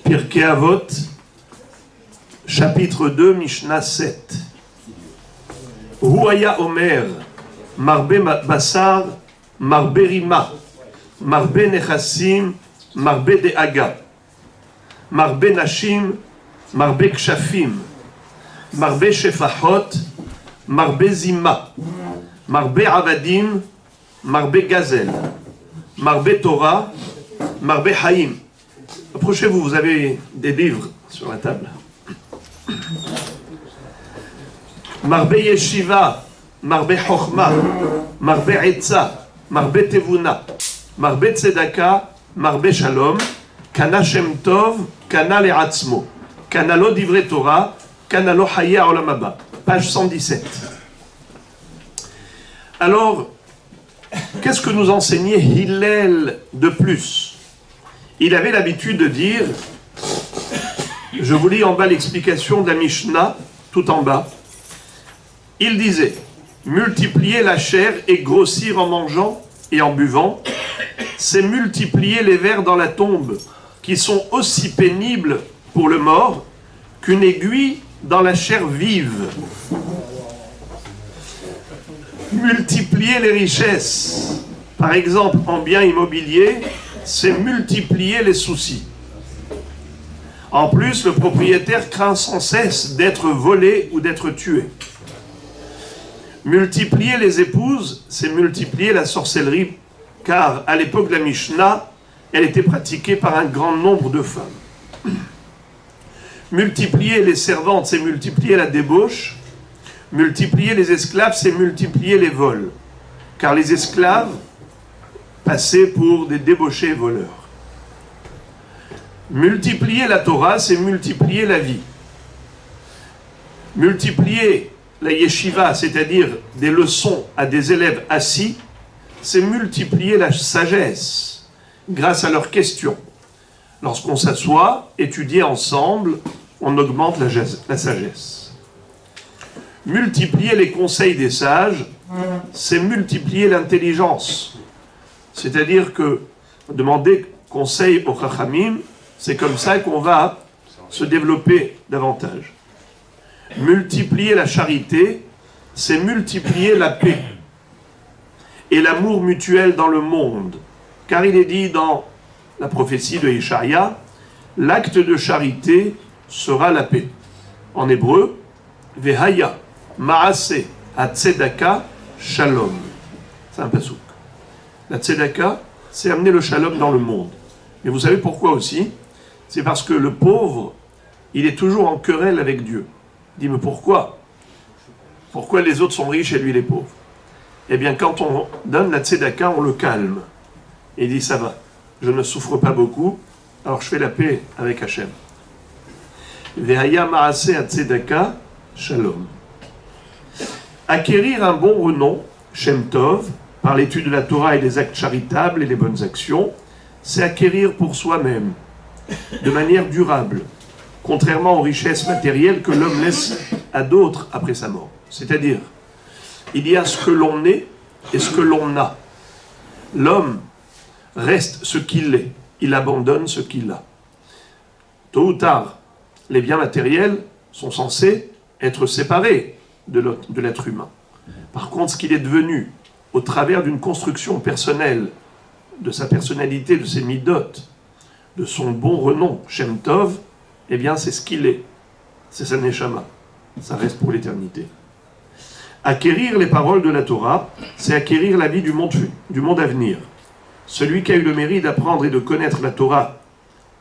Pirkei Avot, chapitre 2, Mishnah 7. Huaya Omer, Marbe Basar, Marbe Rima, Marbe Nechassim, Marbe Deaga, Marbe Nashim, Marbe Kshafim, Marbe Shefachot, Marbe Zima, Marbe Avadim, Marbe Gazel, Marbe Torah, Marbe Haïm. Approchez-vous, vous avez des livres sur la table. Marbe Yeshiva, Marbe Chochma, Marbe Etza, Marbe Tevuna, Marbe Tzedaka, Marbe Shalom, Kana Shem Tov, Kana Le'atzmo, Kana Lo Divrei Torah, Kana Lo Haya Olam Haba. Page 117. Alors, qu'est-ce que nous enseignait Hillel de plus? Il avait l'habitude de dire, je vous lis en bas l'explication de la Mishnah, tout en bas. Il disait, multiplier la chair et grossir en mangeant et en buvant, c'est multiplier les vers dans la tombe, qui sont aussi pénibles pour le mort qu'une aiguille dans la chair vive. Multiplier les richesses, par exemple en biens immobiliers, c'est multiplier les soucis. En plus, le propriétaire craint sans cesse d'être volé ou d'être tué. Multiplier les épouses, c'est multiplier la sorcellerie, car à l'époque de la Mishnah, elle était pratiquée par un grand nombre de femmes. Multiplier les servantes, c'est multiplier la débauche. Multiplier les esclaves, c'est multiplier les vols, car les esclaves passaient pour des débauchés voleurs. Multiplier la Torah, c'est multiplier la vie. Multiplier la yeshiva, c'est-à-dire des leçons à des élèves assis, c'est multiplier la sagesse grâce à leurs questions. Lorsqu'on s'assoit, étudier ensemble, on augmente la sagesse. Multiplier les conseils des sages, c'est multiplier l'intelligence. C'est-à-dire que demander conseil aux chachamim, c'est comme ça qu'on va se développer davantage. Multiplier la charité, c'est multiplier la paix et l'amour mutuel dans le monde. Car il est dit dans la prophétie de Ishaïa, l'acte de charité sera la paix. En hébreu, Vehaya, Maase, Hatzedaka, Shalom. C'est un pasouk. La Tzedaka, c'est amener le Shalom dans le monde. Mais vous savez pourquoi aussi? C'est parce que le pauvre, il est toujours en querelle avec Dieu. Il dit, mais pourquoi? Pourquoi les autres sont riches et lui il est pauvre? Eh bien, quand on donne la tzedaka, on le calme. Et il dit, ça va, je ne souffre pas beaucoup, alors je fais la paix avec Hachem. Vehaya maaseh tzedaka, shalom. Acquérir un bon renom, Shem Tov, par l'étude de la Torah et des actes charitables et les bonnes actions, c'est acquérir pour soi-même, de manière durable, contrairement aux richesses matérielles que l'homme laisse à d'autres après sa mort. C'est-à-dire, il y a ce que l'on est et ce que l'on a. L'homme reste ce qu'il est, il abandonne ce qu'il a. Tôt ou tard, les biens matériels sont censés être séparés de l'être humain. Par contre, ce qu'il est devenu au travers d'une construction personnelle, de sa personnalité, de ses midot, de son bon renom, Shem Tov, eh bien c'est ce qu'il est. C'est sa neshama. Ça reste pour l'éternité. Acquérir les paroles de la Torah, c'est acquérir la vie du monde à venir. Celui qui a eu le mérite d'apprendre et de connaître la Torah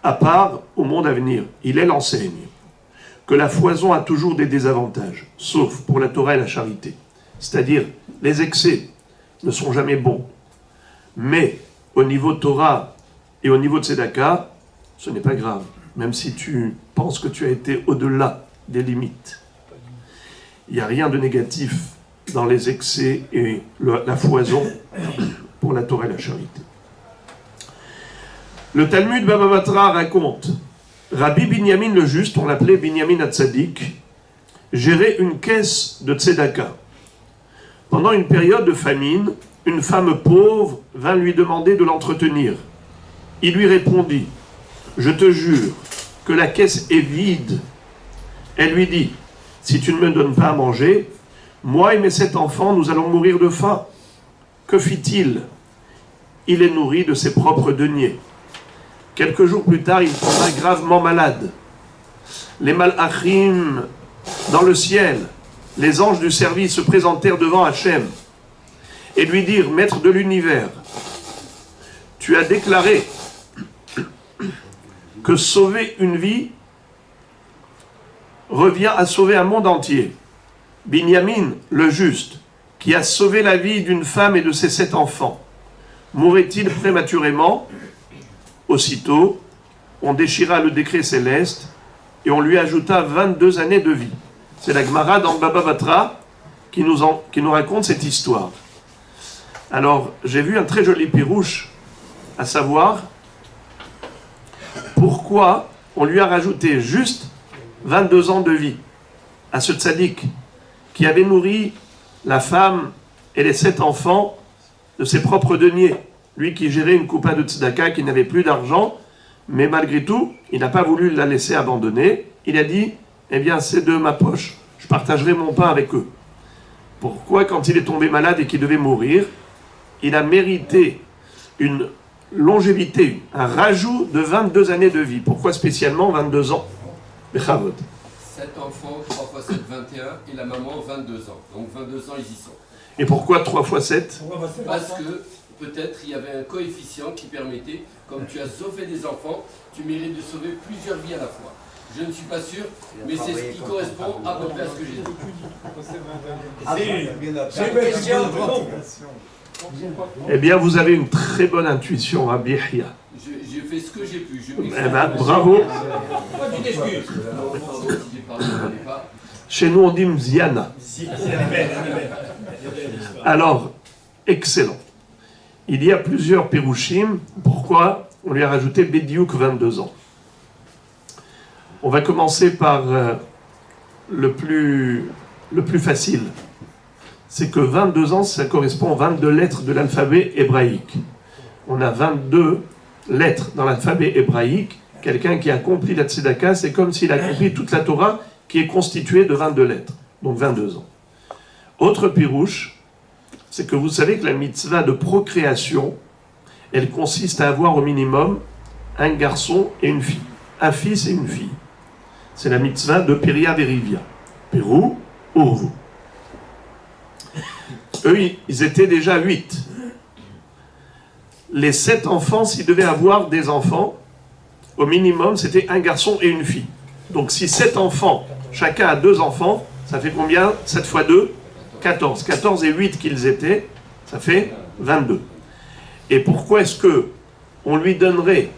à part au monde à venir, il elle enseigne que la foison a toujours des désavantages, sauf pour la Torah et la charité. C'est-à-dire, les excès ne sont jamais bons. Mais au niveau Torah et au niveau de Tzedaka, ce n'est pas grave, même si tu penses que tu as été au-delà des limites. Il n'y a rien de négatif dans les excès et la foison pour la Torah et la charité. Le Talmud Baba Batra raconte, Rabbi Binyamin le Juste, on l'appelait Binyamin Hatzadik, gérait une caisse de tzedaka. Pendant une période de famine, une femme pauvre vint lui demander de l'entretenir. Il lui répondit, je te jure que la caisse est vide. Elle lui dit, si tu ne me donnes pas à manger, moi et mes 7 enfants, nous allons mourir de faim. Que fit-il? Il est nourri de ses propres deniers. Quelques jours plus tard, il tomba gravement malade. Les malachim dans le ciel, les anges du service se présentèrent devant Hachem et lui dirent, Maître de l'univers, tu as déclaré que sauver une vie revient à sauver un monde entier. Binyamin, le juste, qui a sauvé la vie d'une femme et de ses 7 enfants, mourrait-il prématurément? Aussitôt, on déchira le décret céleste et on lui ajouta 22 années de vie. C'est la Gemara dans Baba Batra qui nous raconte cette histoire. Alors, j'ai vu un très joli pirouche, à savoir pourquoi on lui a rajouté juste 22 ans de vie à ce tzaddik qui avait nourri la femme et les 7 enfants de ses propres deniers. Lui qui gérait une coupa de tzedaka, qui n'avait plus d'argent, mais malgré tout, il n'a pas voulu la laisser abandonner. Il a dit, eh bien, c'est de ma poche, je partagerai mon pain avec eux. Pourquoi, quand il est tombé malade et qu'il devait mourir, il a mérité une longévité, un rajout de 22 années de vie. Pourquoi spécialement 22 ans? 7 enfants, 3 fois 7, 21, et la maman, 22 ans. Donc 22 ans, ils y sont. Et pourquoi 3 fois 7? Parce que peut-être il y avait un coefficient qui permettait, comme tu as sauvé des enfants, tu mérites de sauver plusieurs vies à la fois. Je ne suis pas sûr, mais c'est ce qui correspond à peu près à ce que j'ai dit. C'est une question. Eh bien, vous avez une très bonne intuition, Rabbi Yahya. J'ai fait ce que j'ai pu. Eh bien, bravo. Tu t'excuses. Chez nous, on dit Mziana. Alors, excellent. Il y a plusieurs Pérouchim. Pourquoi on lui a rajouté Bédiouk 22 ans? On va commencer par le plus facile. C'est que 22 ans, ça correspond aux 22 lettres de l'alphabet hébraïque. On a 22 lettres dans l'alphabet hébraïque. Quelqu'un qui accomplit la tzedaka, c'est comme s'il accomplit toute la Torah qui est constituée de 22 lettres. Donc 22 ans. Autre pirouche, c'est que vous savez que la mitzvah de procréation, elle consiste à avoir au minimum un garçon et une fille. Un fils et une fille. C'est la mitzvah de Peria Verivia. Pérou, Urvu. Eux, ils étaient déjà 8. Les 7 enfants, s'ils devaient avoir des enfants, au minimum, c'était un garçon et une fille. Donc si 7 enfants, chacun a 2 enfants, ça fait combien? 7 fois 2, 14. 14 et 8 qu'ils étaient, ça fait 22. Et pourquoi est-ce que on lui donnerait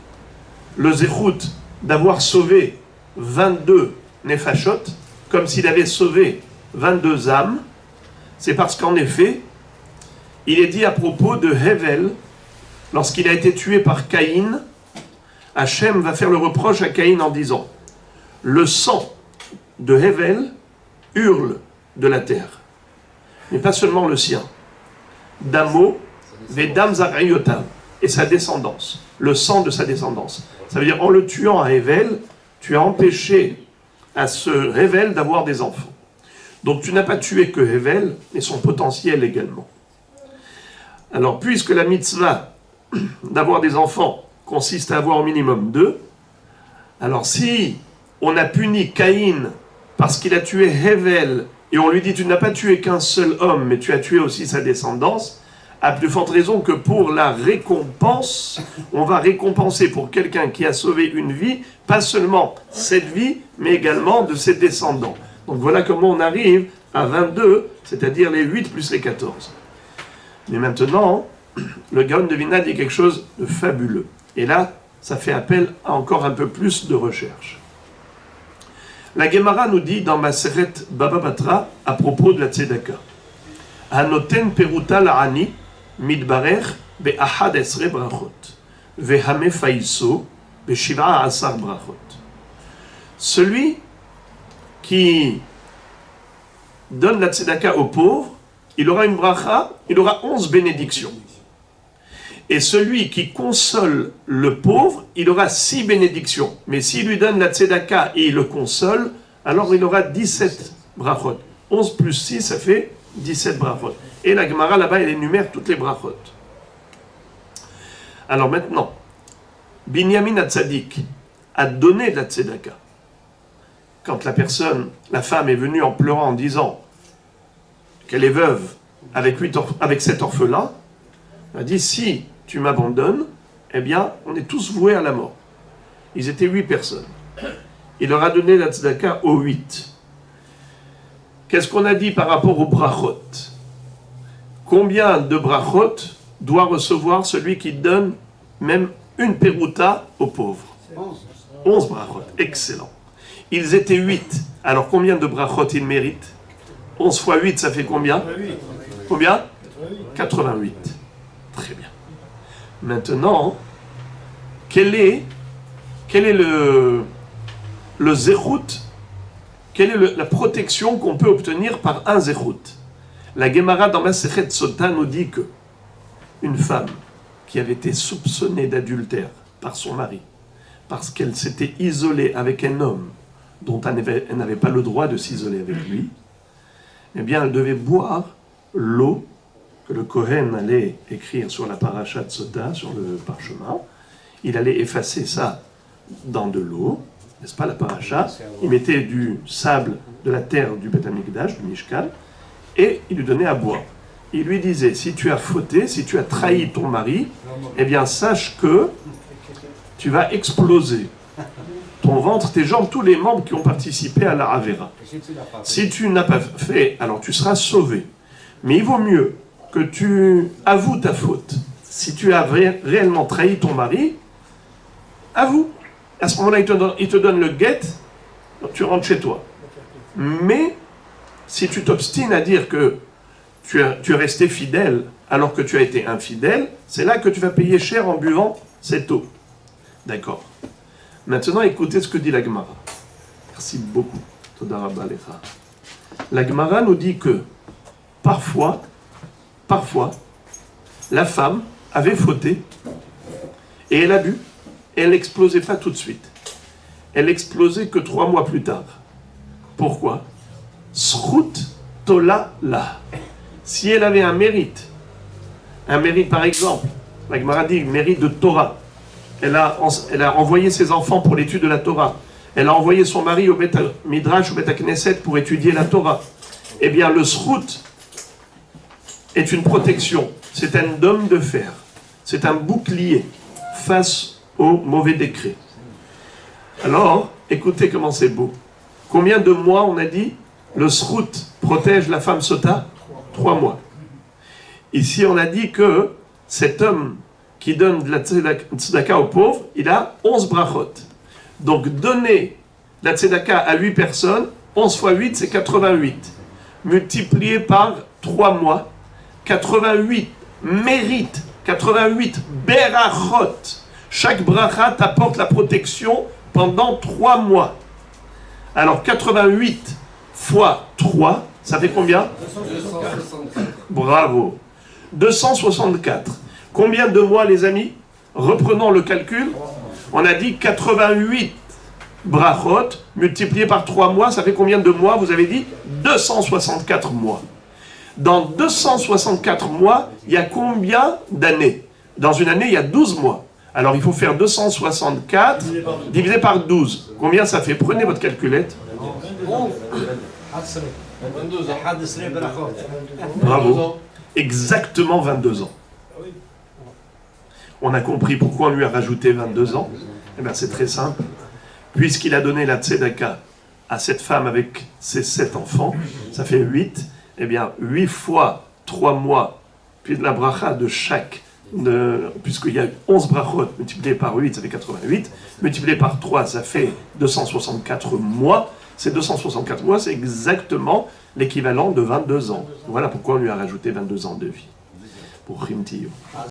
le zéchout d'avoir sauvé 22 nefashot, comme s'il avait sauvé 22 âmes? C'est parce qu'en effet, il est dit à propos de Hevel, lorsqu'il a été tué par Caïn, Hachem va faire le reproche à Caïn en disant, le sang de Hevel hurle de la terre, mais pas seulement le sien. Damo, Vedam Zarayotam, et sa descendance, le sang de sa descendance. Ça veut dire, en le tuant à Hevel, tu as empêché à ce Hevel d'avoir des enfants. Donc tu n'as pas tué que Hevel, mais son potentiel également. Alors, puisque la mitzvah d'avoir des enfants consiste à avoir au minimum 2, alors si on a puni Caïn parce qu'il a tué Hevel, et on lui dit tu n'as pas tué qu'un seul homme, mais tu as tué aussi sa descendance, à plus forte raison que pour la récompense, on va récompenser pour quelqu'un qui a sauvé une vie, pas seulement cette vie, mais également de ses descendants. Donc voilà comment on arrive à 22, c'est-à-dire les 8 plus les 14. Mais maintenant, le Gaon de Vilna dit quelque chose de fabuleux. Et là, ça fait appel à encore un peu plus de recherche. La Gemara nous dit dans Maseret Baba Batra à propos de la Tzedaka. Hanoten peruta la'ani midbarer be'ahad esre brachot ve'hame faiso be'shiv'a asar brachot. Celui qui donne la tzedaka aux pauvres, il aura une bracha, il aura 11 bénédictions. Et celui qui console le pauvre, il aura 6 bénédictions. Mais s'il lui donne la tzedaka et il le console, alors il aura 17 brachot. 11 plus 6, ça fait 17 brachot. Et la Gemara, là-bas, elle énumère toutes les brachot. Alors maintenant, Binyamin Hatzadik a donné de la tzedaka. Quand la femme est venue en pleurant en disant qu'elle est veuve avec 7 orphelins, elle a dit, si tu m'abandonnes, eh bien, on est tous voués à la mort. Ils étaient 8 personnes. Il leur a donné la tzedaka aux 8. Qu'est-ce qu'on a dit par rapport aux brachot? Combien de brachot doit recevoir celui qui donne même une peruta aux pauvres? 11 brachot. Excellent. Ils étaient 8. Alors combien de brachot ils méritent? 11 fois 8, ça fait combien? Combien? 88. Très bien. Maintenant, quel est le zérout? Quelle est la protection qu'on peut obtenir par un zérout? La Gemara dans Masechet Sota nous dit que une femme qui avait été soupçonnée d'adultère par son mari, parce qu'elle s'était isolée avec un homme dont elle n'avait pas le droit de s'isoler avec lui, eh bien elle devait boire l'eau que le Kohen allait écrire sur la paracha de Sota, sur le parchemin. Il allait effacer ça dans de l'eau, n'est-ce pas, la paracha. Il mettait du sable de la terre du Beth Amikdash, du Mishkan, et il lui donnait à boire. Il lui disait, si tu as fauté, si tu as trahi ton mari, eh bien sache que tu vas exploser. Ton ventre, tes jambes, tous les membres qui ont participé à la Avera. Si tu n'as pas fait, alors tu seras sauvé. Mais il vaut mieux que tu avoues ta faute. Si tu as réellement trahi ton mari, avoue. À ce moment-là, il te donne le guet, donc tu rentres chez toi. Mais si tu t'obstines à dire que tu es resté fidèle alors que tu as été infidèle, c'est là que tu vas payer cher en buvant cette eau. D'accord. Maintenant, écoutez ce que dit la Gemara. Merci beaucoup. Toda rabba lecha. La Gemara nous dit que parfois, la femme avait fauté et elle a bu. Et elle n'explosait pas tout de suite. Elle explosait que 3 mois plus tard. Pourquoi? Srout tola la. Si elle avait un mérite par exemple, la Gemara dit mérite de Torah. Elle a envoyé ses enfants pour l'étude de la Torah. Elle a envoyé son mari au Beth Midrash, au Beth Knesset pour étudier la Torah. Eh bien, le srout est une protection. C'est un dôme de fer. C'est un bouclier face au mauvais décret. Alors, écoutez comment c'est beau. Combien de mois, on a dit, le srout protège la femme sota? 3 mois. Ici, on a dit que cet homme qui donne de la tzedaka aux pauvres, il a 11 brachot. Donc, donner la tzedaka à 8 personnes, 11 fois 8, c'est 88. Multiplié par 3 mois, 88 mérites, 88 berachot. Chaque bracha t'apporte la protection pendant 3 mois. Alors, 88 fois 3, ça fait combien? 264. Bravo. 264. Combien de mois, les amis? Reprenons le calcul. On a dit 88 brachot multiplié par 3 mois, ça fait combien de mois? Vous avez dit 264 mois. Dans 264 mois, il y a combien d'années? Dans une année, il y a 12 mois. Alors, il faut faire 264 divisé par 12. Combien ça fait? Prenez votre calculette. 22 ans. Bravo. Exactement 22 ans. On a compris pourquoi on lui a rajouté 22 ans. Eh bien, c'est très simple. Puisqu'il a donné la tzedaka à cette femme avec ses 7 enfants, ça fait 8. Eh bien, 8 fois 3 mois, puis de la bracha de chaque, puisqu'il y a 11 brachot, multiplié par 8, ça fait 88. Multiplié par 3, ça fait 264 mois. Ces 264 mois, c'est exactement l'équivalent de 22 ans. Voilà pourquoi on lui a rajouté 22 ans de vie. Pour Rimtiyo.